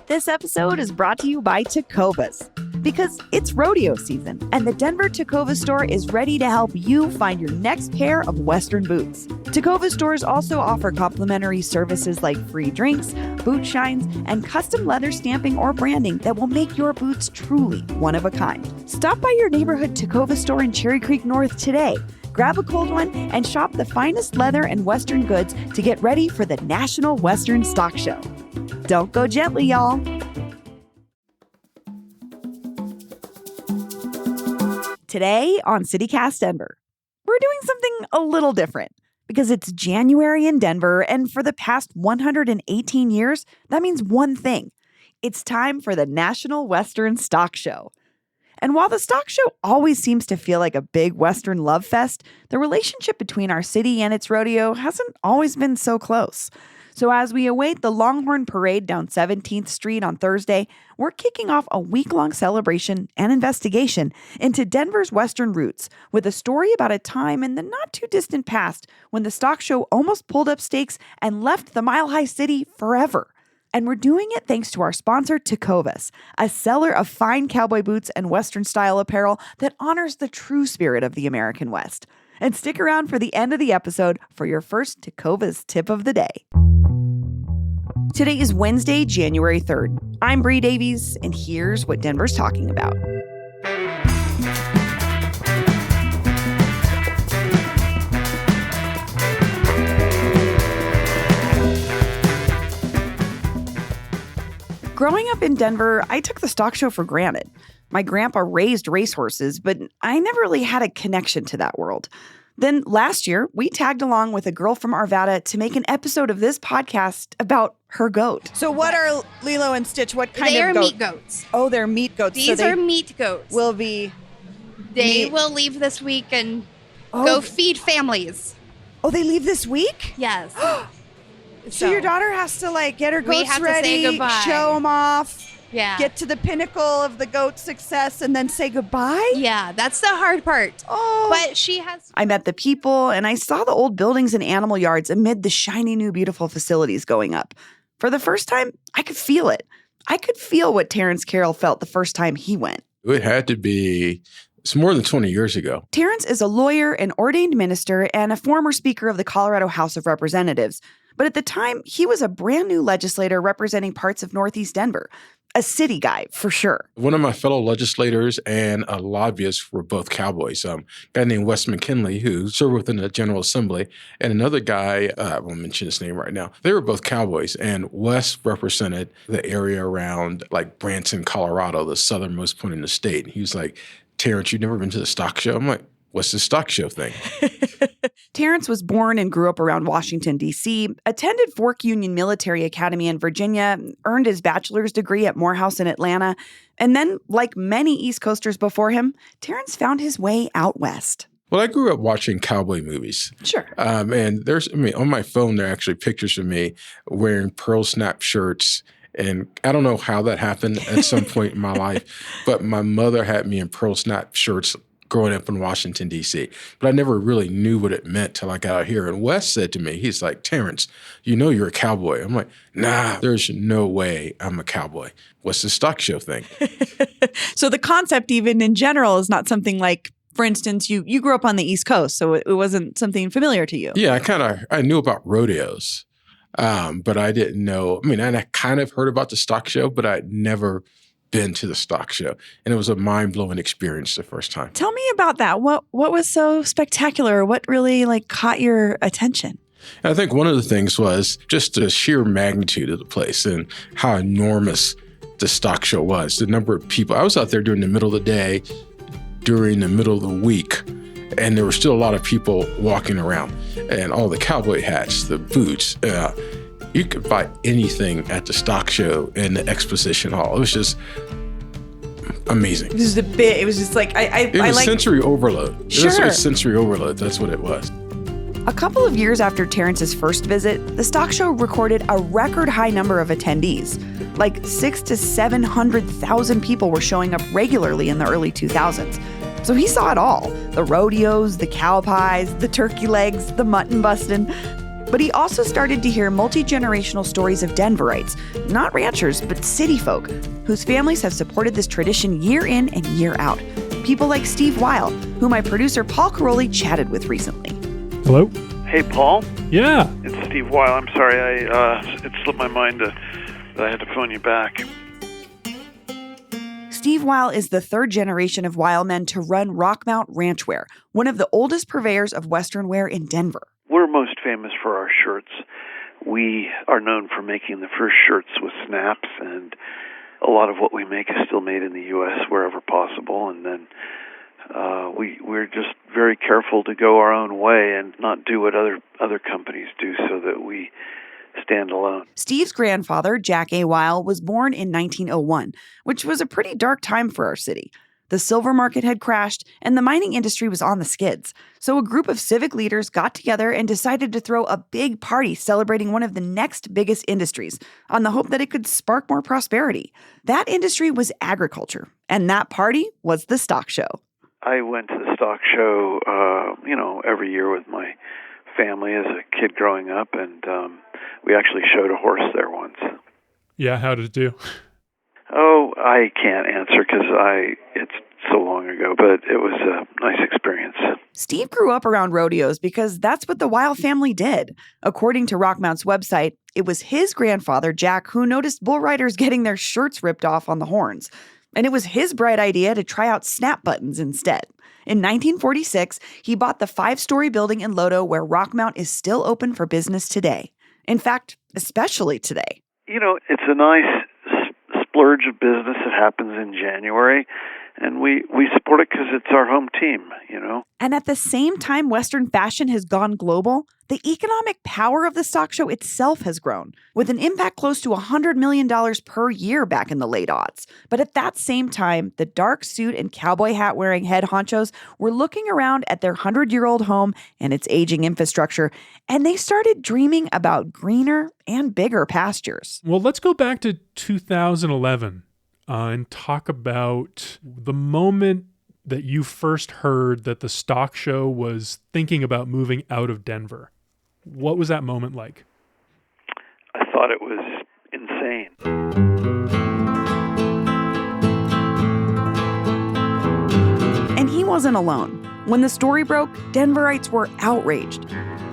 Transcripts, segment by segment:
This episode is brought to you by Tecovas. Because it's rodeo season, and the Denver Tecovas store is ready to help you find your next pair of Western boots. Tecovas stores also offer complimentary services like free drinks, boot shines, and custom leather stamping or branding that will make your boots truly one of a kind. Stop by your neighborhood Tecovas store in Cherry Creek North today. Grab a cold one and shop the finest leather and Western goods to get ready for the National Western Stock Show. Don't go gently, y'all. Today on CityCast Denver, we're doing something a little different because it's January in Denver, and for the past 118 years, that means one thing. It's time for the National Western Stock Show. And while the stock show always seems to feel like a big Western love fest, the relationship between our city and its rodeo hasn't always been so close. So as we await the Longhorn Parade down 17th Street on Thursday, we're kicking off a week-long celebration and investigation into Denver's Western roots with a story about a time in the not-too-distant past when the stock show almost pulled up stakes and left the Mile High City forever. And we're doing it thanks to our sponsor, Tecovas, a seller of fine cowboy boots and Western-style apparel that honors the true spirit of the American West. And stick around for the end of the episode for your first Tecovas tip of the day. Today is Wednesday, January 3rd. I'm Bree Davies, and here's what Denver's talking about. Growing up in Denver, I took the stock show for granted. My grandpa raised racehorses, but I never really had a connection to that world. Then last year, we tagged along with a girl from Arvada to make an episode of this podcast about her goat. So what are Lilo and Stitch? What kind of goat? They are meat goats. Oh, they're meat goats. These are meat goats. Will be. They will leave this week and go feed families. Oh, they leave this week? Yes. So your daughter has to get her goats we have ready, to say goodbye. Show them off. Yeah. Get to the pinnacle of the goat success and then say goodbye? Yeah, that's the hard part. Oh. But she has... I met the people and I saw the old buildings and animal yards amid the shiny new beautiful facilities going up. For the first time, I could feel it. I could feel what Terrance Carroll felt the first time he went. It had to be... It's more than 20 years ago. Terrance is a lawyer, an ordained minister, and a former speaker of the Colorado House of Representatives. But at the time, he was a brand new legislator representing parts of Northeast Denver. A city guy, for sure. One of my fellow legislators and a lobbyist were both cowboys. A guy named Wes McKinley, who served within the General Assembly, and another guy, I won't mention his name right now. They were both cowboys, and Wes represented the area around Branson, Colorado, the southernmost point in the state. And he was like, Terrance, you've never been to the stock show? I'm like, what's the stock show thing? Terrance was born and grew up around Washington, D.C., attended Fork Union Military Academy in Virginia, earned his bachelor's degree at Morehouse in Atlanta, and then, like many East Coasters before him, Terrance found his way out west. Well, I grew up watching cowboy movies. Sure. And on my phone, there are actually pictures of me wearing pearl snap shirts. And I don't know how that happened at some point in my life, but my mother had me in pearl snap shirts growing up in Washington, D.C. But I never really knew what it meant till I got out here. And Wes said to me, he's like, Terrance, you know you're a cowboy. I'm like, nah, there's no way I'm a cowboy. What's the stock show thing? So the concept even in general is not something like, for instance, you grew up on the East Coast, so it wasn't something familiar to you. Yeah, I knew about rodeos. But I didn't know. I kind of heard about the stock show, but I'd never been to the stock show. And it was a mind-blowing experience the first time. Tell me about that. What was so spectacular? What really caught your attention? And I think one of the things was just the sheer magnitude of the place and how enormous the stock show was. The number of people. I was out there during the middle of the day, during the middle of the week, and there were still a lot of people walking around, and all the cowboy hats, the boots. You could buy anything at the stock show in the exposition hall. It was just amazing. It was it was just it was sensory overload. Sure. It was sensory overload. That's what it was. A couple of years after Terrance's first visit, the stock show recorded a record high number of attendees. 600,000 to 700,000 people were showing up regularly in the early 2000s. So he saw it all. The rodeos, the cow pies, the turkey legs, the mutton busting. But he also started to hear multi-generational stories of Denverites, not ranchers, but city folk, whose families have supported this tradition year in and year out. People like Steve Weil, who my producer Paul Karolyi chatted with recently. Hello? Hey, Paul? Yeah. It's Steve Weil. I'm sorry, it slipped my mind that I had to phone you back. Steve Weil is the third generation of Weil men to run Rockmount Ranch Wear, one of the oldest purveyors of Western wear in Denver. We're most famous for our shirts. We are known for making the first shirts with snaps, and a lot of what we make is still made in the U.S. wherever possible. And then we're just very careful to go our own way and not do what other companies do, so that we stand alone. Steve's grandfather, Jack A. Weil, was born in 1901, which was a pretty dark time for our city. The silver market had crashed, and the mining industry was on the skids. So a group of civic leaders got together and decided to throw a big party celebrating one of the next biggest industries, on the hope that it could spark more prosperity. That industry was agriculture, and that party was the stock show. I went to the stock show, every year with my family as a kid growing up, and we actually showed a horse there once. Yeah, how did it do? Oh, I can't answer because it's so long ago, but it was a nice experience. Steve grew up around rodeos because that's what the Weil family did. According to Rockmount's website, it was his grandfather, Jack, who noticed bull riders getting their shirts ripped off on the horns. And it was his bright idea to try out snap buttons instead. In 1946, he bought the 5-story building in Lodo where Rockmount is still open for business today. In fact, especially today. It's a nice splurge of business that happens in January, and we support it because it's our home team, And at the same time Western fashion has gone global, the economic power of the stock show itself has grown, with an impact close to $100 million per year back in the late aughts. But at that same time, the dark suit and cowboy hat wearing head honchos were looking around at their 100-year-old home and its aging infrastructure, and they started dreaming about greener and bigger pastures. Well, let's go back to 2011 and talk about the moment that you first heard that the stock show was thinking about moving out of Denver. What was that moment like? I thought it was insane. And he wasn't alone. When the story broke, Denverites were outraged.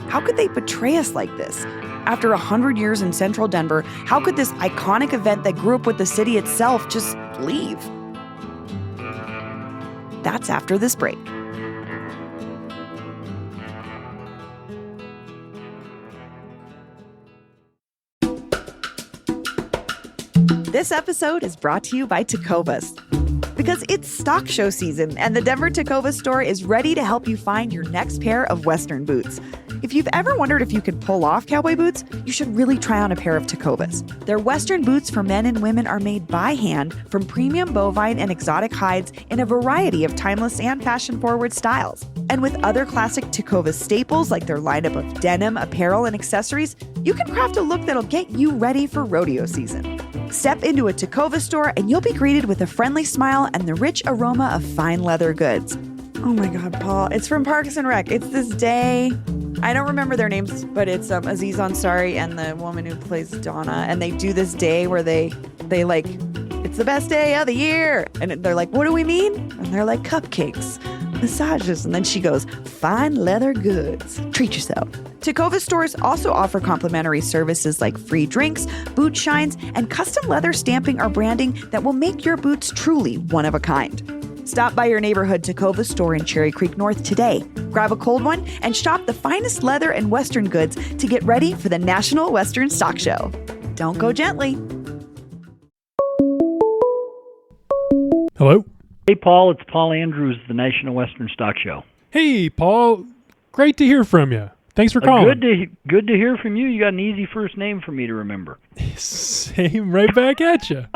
How could they betray us like this? After 100 years in central Denver, how could this iconic event that grew up with the city itself just leave? That's after this break. This episode is brought to you by Tecovas. Because it's stock show season, and the Denver Tecovas store is ready to help you find your next pair of Western boots. If you've ever wondered if you could pull off cowboy boots, you should really try on a pair of Tecovas. Their Western boots for men and women are made by hand from premium bovine and exotic hides in a variety of timeless and fashion-forward styles. And with other classic Tecovas staples like their lineup of denim, apparel, and accessories, you can craft a look that'll get you ready for rodeo season. Step into a Tecovas store and you'll be greeted with a friendly smile and the rich aroma of fine leather goods. Oh my God, Paul, it's from Parks and Rec. It's this day. I don't remember their names, but it's Aziz Ansari and the woman who plays Donna. And they do this day where they like, it's the best day of the year. And they're like, what do we mean? And they're like, cupcakes, massages. And then she goes, fine leather goods. Treat yourself. Tecovas stores also offer complimentary services like free drinks, boot shines, and custom leather stamping or branding that will make your boots truly one of a kind. Stop by your neighborhood Tecovas store in Cherry Creek North today. Grab a cold one and shop the finest leather and Western goods to get ready for the National Western Stock Show. Don't go gently. Hello? Hey, Paul, it's Paul Andrews, the National Western Stock Show. Hey, Paul. Great to hear from you. Thanks for calling. Good to hear from you. You got an easy first name for me to remember. Same, right back at you.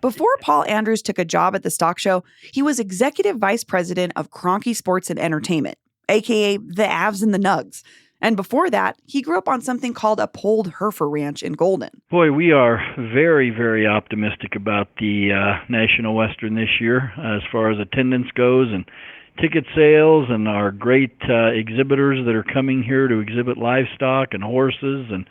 Before Paul Andrews took a job at the stock show, he was executive vice president of Kroenke Sports and Entertainment, a.k.a. the Avs and the Nugs. And before that, he grew up on something called a polled Hereford Ranch in Golden. Boy, we are very, very optimistic about the National Western this year as far as attendance goes. And, ticket sales and our great exhibitors that are coming here to exhibit livestock and horses, and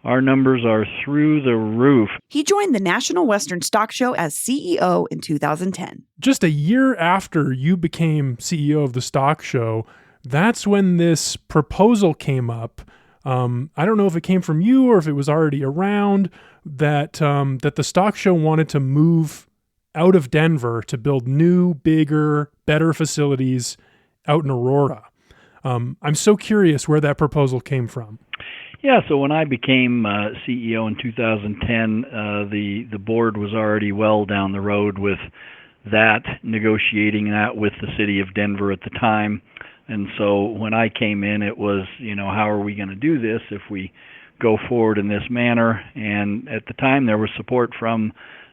our numbers are through the roof. He joined the National Western Stock Show as CEO in 2010. Just a year after you became CEO of the stock show, that's when this proposal came up. I don't know if it came from you or if it was already around, that the stock show wanted to move out of Denver to build new, bigger, better facilities out in Aurora. I'm so curious where that proposal came from. Yeah, so when I became CEO in 2010, the board was already well down the road with that, negotiating that with the city of Denver at the time. And so when I came in, it was, how are we going to do this if we go forward in this manner? And at the time, there was support from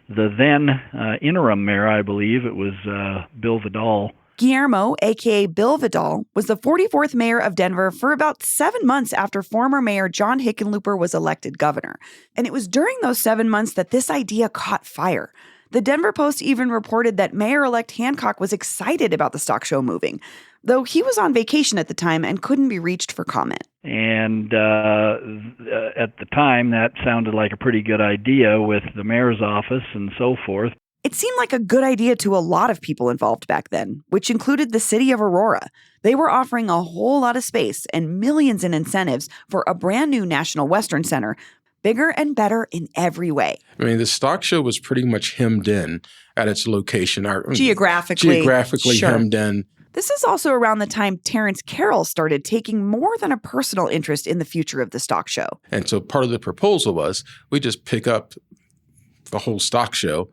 the then interim mayor, I believe. It was Bill Vidal. Guillermo, a.k.a. Bill Vidal, was the 44th mayor of Denver for about 7 months after former mayor John Hickenlooper was elected governor. And it was during those 7 months that this idea caught fire. The Denver Post even reported that Mayor-elect Hancock was excited about the stock show moving, though he was on vacation at the time and couldn't be reached for comment. And at the time, that sounded like a pretty good idea with the mayor's office and so forth. It seemed like a good idea to a lot of people involved back then, which included the city of Aurora. They were offering a whole lot of space and millions in incentives for a brand new National Western Center, bigger and better in every way. I mean, the stock show was pretty much hemmed in at its location. Geographically sure. Hemmed in. This is also around the time Terrance Carroll started taking more than a personal interest in the future of the stock show. And so part of the proposal was we just pick up the whole stock show,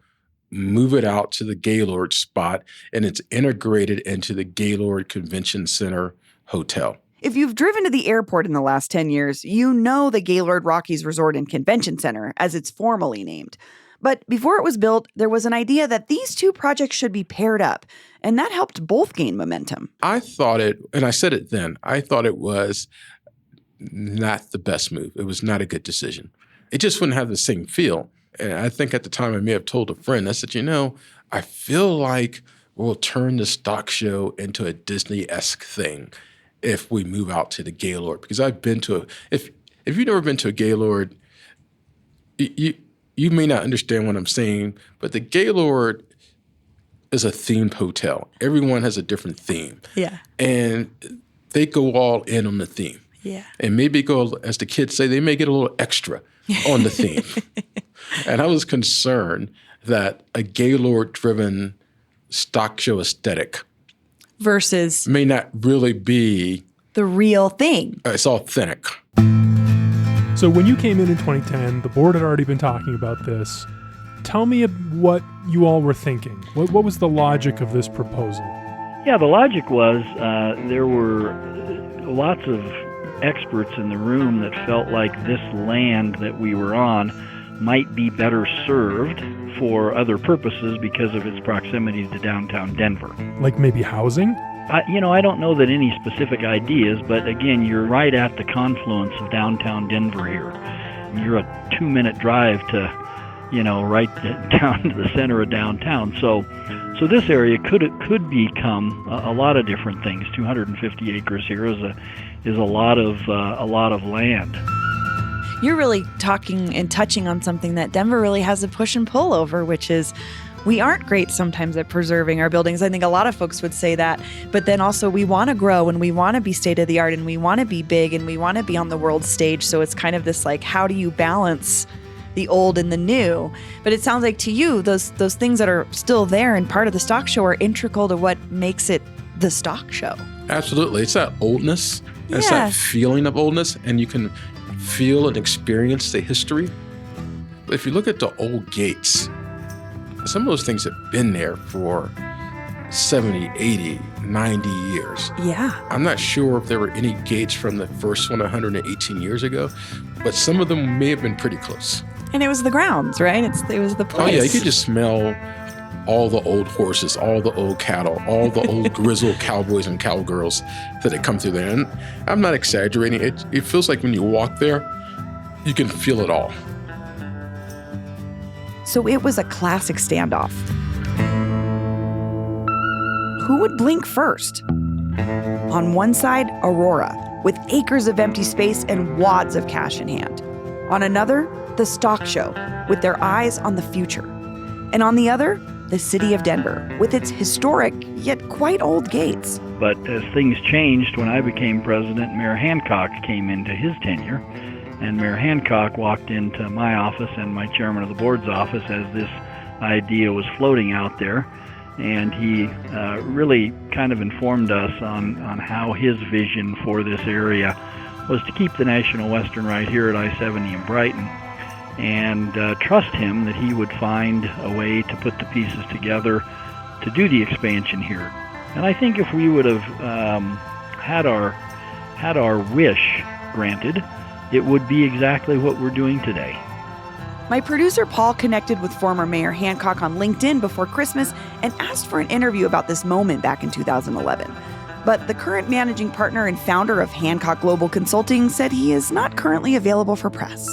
move it out to the Gaylord spot, and it's integrated into the Gaylord Convention Center Hotel. If you've driven to the airport in the last 10 years, you know the Gaylord Rockies Resort and Convention Center, as it's formally named. But before it was built, there was an idea that these two projects should be paired up, and that helped both gain momentum. I thought it, and I said it then, I thought it was not the best move. It was not a good decision. It just wouldn't have the same feel. And I think at the time I may have told a friend, I said, I feel like we'll turn the stock show into a Disney-esque thing if we move out to the Gaylord. Because I've been to if you've never been to a Gaylord, you may not understand what I'm saying, but the Gaylord is a themed hotel. Everyone has a different theme. Yeah. And they go all in on the theme. Yeah. And maybe go, as the kids say, they may get a little extra on the theme. And I was concerned that a Gaylord-driven stock show aesthetic versus may not really be the real thing. It's authentic. So when you came in 2010, the board had already been talking about this. Tell me what you all were thinking. What was the logic of this proposal? Yeah, the logic was there were lots of experts in the room that felt like this land that we were on might be better served for other purposes because of its proximity to downtown Denver. Like maybe housing? I don't know that any specific ideas, but again, you're right at the confluence of downtown Denver here. You're a 2-minute drive to, right down to the center of downtown. So this area could become a lot of different things. 250 acres here is a lot of land. You're really talking and touching on something that Denver really has a push and pull over, which is we aren't great sometimes at preserving our buildings. I think a lot of folks would say that. But then also we want to grow and we want to be state of the art and we want to be big and we want to be on the world stage. So it's kind of this how do you balance the old and the new? But it sounds like to you, those things that are still there and part of the stock show are integral to what makes it the stock show. Absolutely. It's that oldness. It's that feeling of oldness, and you can feel and experience the history. But if you look at the old gates, some of those things have been there for 70, 80, 90 years. Yeah. I'm not sure if there were any gates from the first one 118 years ago, but some of them may have been pretty close. And it was the grounds, right? It was the place. Oh, yeah. You could just smell all the old horses, all the old cattle, all the old grizzled cowboys and cowgirls that had come through there. And I'm not exaggerating. It feels like when you walk there, you can feel it all. So it was a classic standoff. who would blink first. On one side, Aurora, with acres of empty space and wads of cash in hand. On another, the stock show, with their eyes on the future. And on the other, the city of Denver, with its historic, yet quite old gates. But as things changed when I became president, Mayor Hancock came into his tenure, and Mayor Hancock walked into my office and my chairman of the board's office as this idea was floating out there. And he really kind of informed us on how his vision for this area was to keep the National Western right here at I-70 in Brighton, and trust him that he would find a way to put the pieces together to do the expansion here. And I think if we would have had our wish granted, it would be exactly what we're doing today. My producer Paul connected with former Mayor Hancock on LinkedIn before Christmas and asked for an interview about this moment back in 2011. But the current managing partner and founder of Hancock Global Consulting said he is not currently available for press.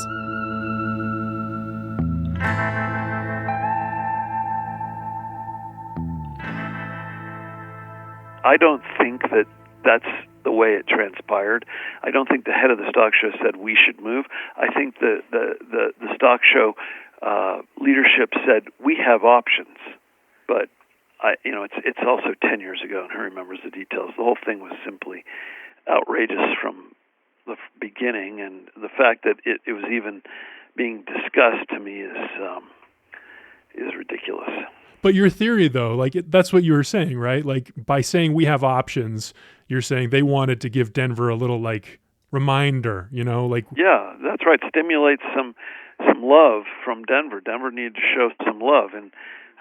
I don't think that that's the way it transpired. I don't think the head of the stock show said we should move. I think the stock show leadership said we have options. But it's also 10 years ago, and who remembers the details? The whole thing was simply outrageous from the beginning, and the fact that it was even being discussed to me is ridiculous. But your theory, though, that's what you were saying, right? Like, by saying we have options, you're saying they wanted to give Denver a little, reminder, Yeah, that's right. Stimulate some love from Denver. Denver needed to show some love, and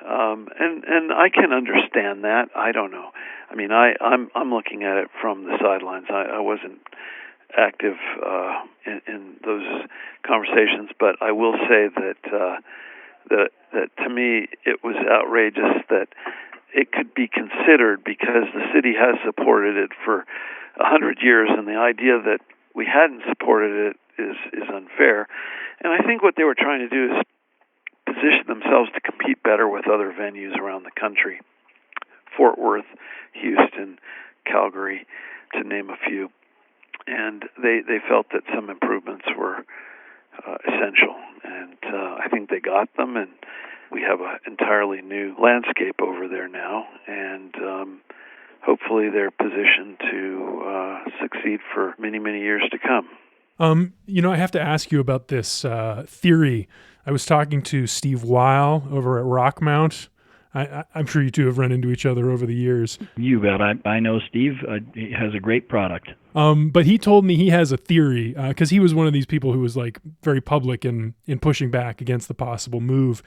I can understand that. I don't know. I mean, I'm looking at it from the sidelines. I wasn't active in those conversations, but I will say that to me it was outrageous that it could be considered, because the city has supported it for 100 years, and the idea that we hadn't supported it is unfair. And I think what they were trying to do is position themselves to compete better with other venues around the country. Fort Worth, Houston, Calgary, to name a few. And they felt that some improvements were essential. And I think they got them, and we have an entirely new landscape over there now. And hopefully they're positioned to succeed for many, many years to come. I have to ask you about this theory. I was talking to Steve Weil over at Rockmount. I'm sure you two have run into each other over the years. You bet. I know Steve. He has a great product. But he told me he has a theory, because he was one of these people who was very public in pushing back against the possible move.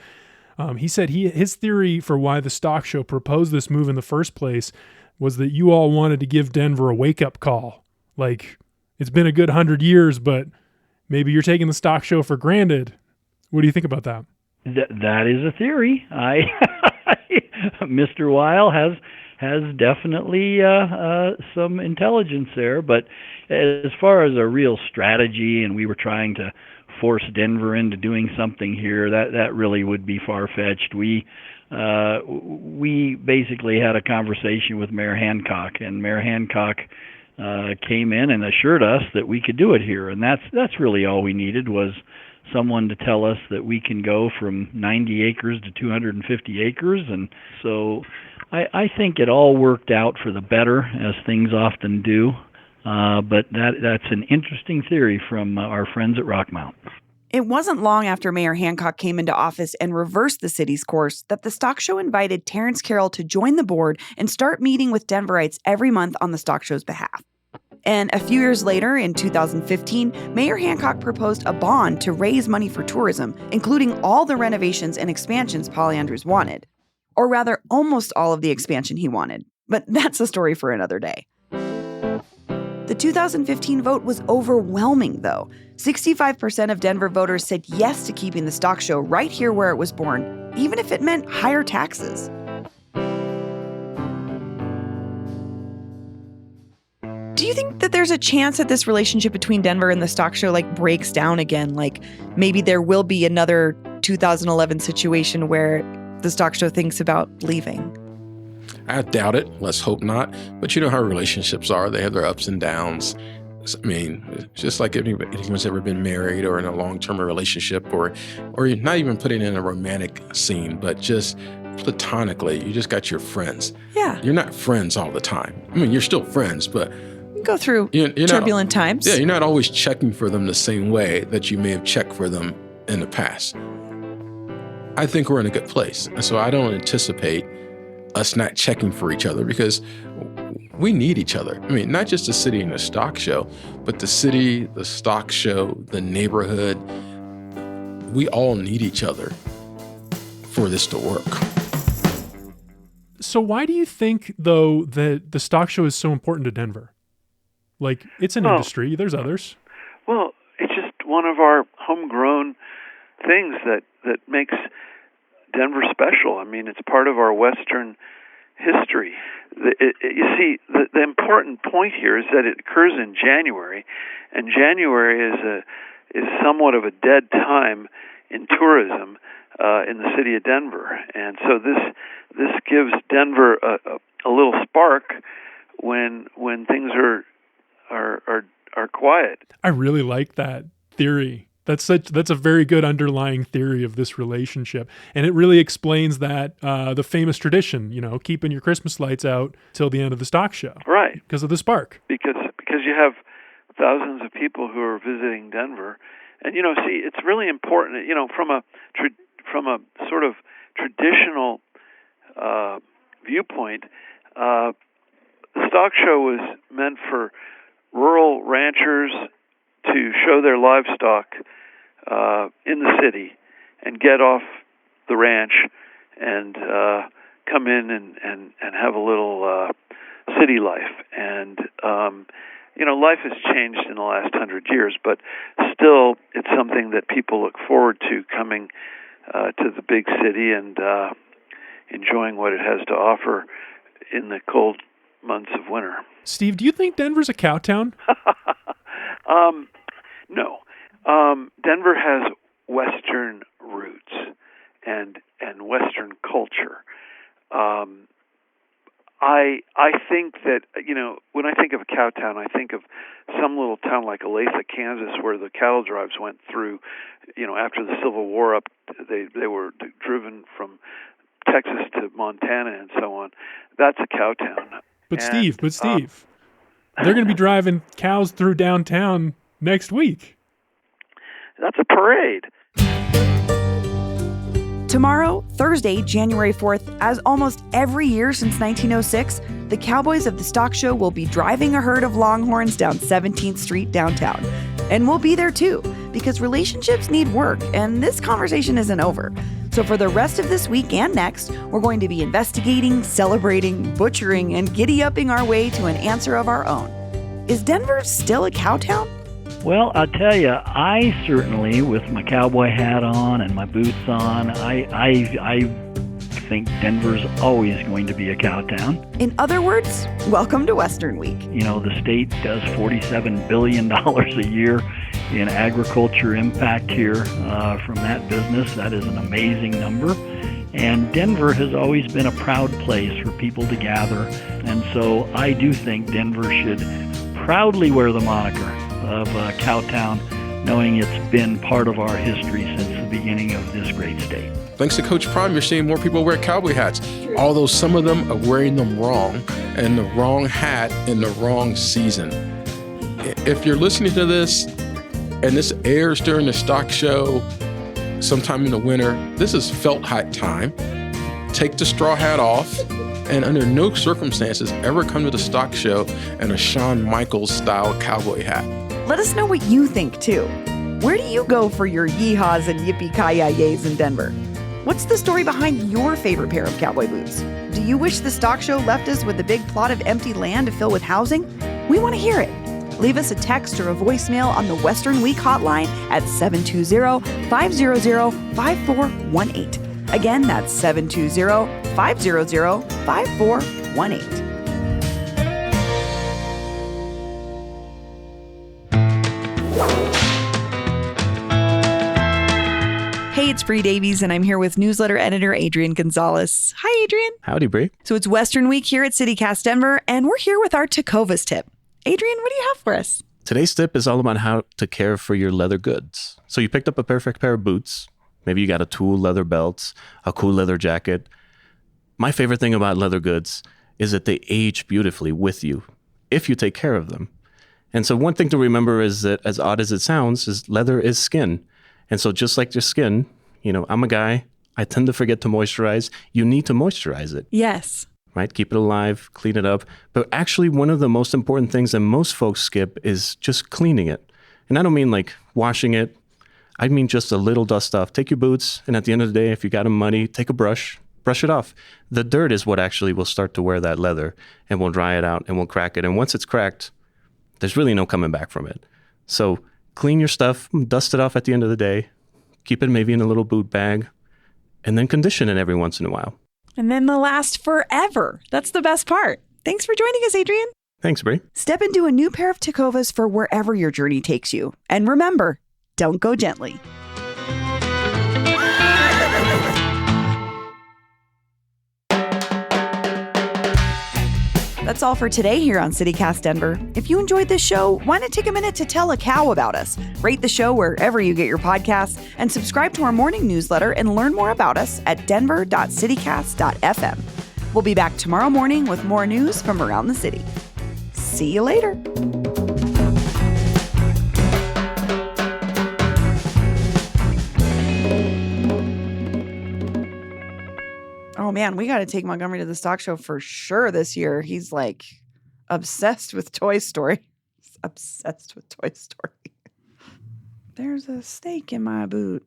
He said his theory for why the stock show proposed this move in the first place was that you all wanted to give Denver a wake-up call. It's been a good 100 years, but maybe you're taking the stock show for granted. What do you think about that? That is a theory. Mr. Weil has definitely some intelligence there, but as far as a real strategy, and we were trying to force Denver into doing something here, that really would be far-fetched. We basically had a conversation with Mayor Hancock, and Mayor Hancock came in and assured us that we could do it here, and that's really all we needed, was someone to tell us that we can go from 90 acres to 250 acres. And so I think it all worked out for the better, as things often do. But that's an interesting theory from our friends at Rockmount. It wasn't long after Mayor Hancock came into office and reversed the city's course that the stock show invited Terrance Carroll to join the board and start meeting with Denverites every month on the stock show's behalf. And a few years later, in 2015, Mayor Hancock proposed a bond to raise money for tourism, including all the renovations and expansions Paul Andrews wanted. Or rather, almost all of the expansion he wanted. But that's a story for another day. The 2015 vote was overwhelming, though. 65% of Denver voters said yes to keeping the stock show right here where it was born, even if it meant higher taxes. Do you think that there's a chance that this relationship between Denver and the stock show breaks down again? Maybe there will be another 2011 situation where the stock show thinks about leaving? I doubt it. Let's hope not. But you know how relationships are. They have their ups and downs. I mean, just like anyone's ever been married or in a long-term relationship or you're not even putting in a romantic scene, but just platonically, you just got your friends. Yeah. You're not friends all the time. I mean, you're still friends, but You go through you're turbulent times. Yeah, you're not always checking for them the same way that you may have checked for them in the past. I think we're in a good place. And so I don't anticipate us not checking for each other because we need each other. I mean, not just the city and the stock show, but the city, the stock show, the neighborhood. We all need each other for this to work. So why do you think, though, that the stock show is so important to Denver? Like, it's an industry. There's others. Well, it's just one of our homegrown things that makes Denver special. I mean, it's part of our Western history. You see, the important point here is that it occurs in January, and January is somewhat of a dead time in tourism in the city of Denver, and so this gives Denver a little spark when things are quiet. I really like that theory. That's a very good underlying theory of this relationship. And it really explains that the famous tradition, keeping your Christmas lights out till the end of the stock show. Right. Because of the spark. Because you have thousands of people who are visiting Denver. And, see, it's really important, from a sort of traditional viewpoint, the stock show was meant for rural ranchers to show their livestock in the city and get off the ranch and come in and have a little city life. And, life has changed in the last 100 years, but still it's something that people look forward to, coming to the big city and enjoying what it has to offer in the cold months of winter. Steve, do you think Denver's a cowtown? No. Denver has Western roots and Western culture. I think that, when I think of a cowtown, I think of some little town like Olathe, Kansas, where the cattle drives went through, after the Civil War they were driven from Texas to Montana and so on. That's a cowtown. But Steve, they're going to be driving cows through downtown next week. That's a parade. Tomorrow, Thursday, January 4th, as almost every year since 1906, the Cowboys of the Stock Show will be driving a herd of Longhorns down 17th Street downtown. And we'll be there too, because relationships need work, and this conversation isn't over. So for the rest of this week and next, we're going to be investigating, celebrating, butchering, and giddy-upping our way to an answer of our own. Is Denver still a cowtown? Well, I'll tell you, I certainly, with my cowboy hat on and my boots on, I think Denver's always going to be a cowtown. In other words, welcome to Western Week. The state does $47 billion a year in agriculture impact here from that business. That is an amazing number. And Denver has always been a proud place for people to gather. And so I do think Denver should proudly wear the moniker of Cowtown, knowing it's been part of our history since the beginning of this great state. Thanks to Coach Prime, you're seeing more people wear cowboy hats, although some of them are wearing them wrong, and the wrong hat in the wrong season. If you're listening to this, and this airs during the stock show sometime in the winter, this is felt hat time. Take the straw hat off, and under no circumstances ever come to the stock show in a Shawn Michaels style cowboy hat. Let us know what you think, too. Where do you go for your yeehaws and yippee-ki-yays in Denver? What's the story behind your favorite pair of cowboy boots? Do you wish the stock show left us with a big plot of empty land to fill with housing? We want to hear it. Leave us a text or a voicemail on the Western Week hotline at 720-500-5418. Again, that's 720-500-5418. Hey, Hey, it's Bree Davies, and I'm here with newsletter editor Adrian Gonzalez. Hi, Adrian. Howdy, Bree. So it's Western Week here at CityCast Denver, and we're here with our Tecovas tip. Adrian, what do you have for us? Today's tip is all about how to care for your leather goods. So you picked up a perfect pair of boots. Maybe you got a tool leather belt, a cool leather jacket. My favorite thing about leather goods is that they age beautifully with you if you take care of them. And so one thing to remember is that, as odd as it sounds, is leather is skin. And so just like your skin, I'm a guy, I tend to forget to moisturize. You need to moisturize it. Yes. Right? Keep it alive, clean it up. But actually, one of the most important things that most folks skip is just cleaning it. And I don't mean like washing it. I mean just a little dust off. Take your boots, and at the end of the day, if you got them muddy, take a brush it off. The dirt is what actually will start to wear that leather, and we'll dry it out, and we'll crack it. And once it's cracked, there's really no coming back from it. So clean your stuff, dust it off at the end of the day, keep it maybe in a little boot bag, and then condition it every once in a while. And then they'll last forever. That's the best part. Thanks for joining us, Adrian. Thanks, Bree. Step into a new pair of Tecovas for wherever your journey takes you. And remember, don't go gently. That's all for today here on CityCast Denver. If you enjoyed this show, why not take a minute to tell a cow about us? Rate the show wherever you get your podcasts and subscribe to our morning newsletter and learn more about us at denver.citycast.fm. We'll be back tomorrow morning with more news from around the city. See you later. Oh man, we got to take Montgomery to the stock show for sure this year. He's like obsessed with Toy Story. He's obsessed with Toy Story. There's a snake in my boot.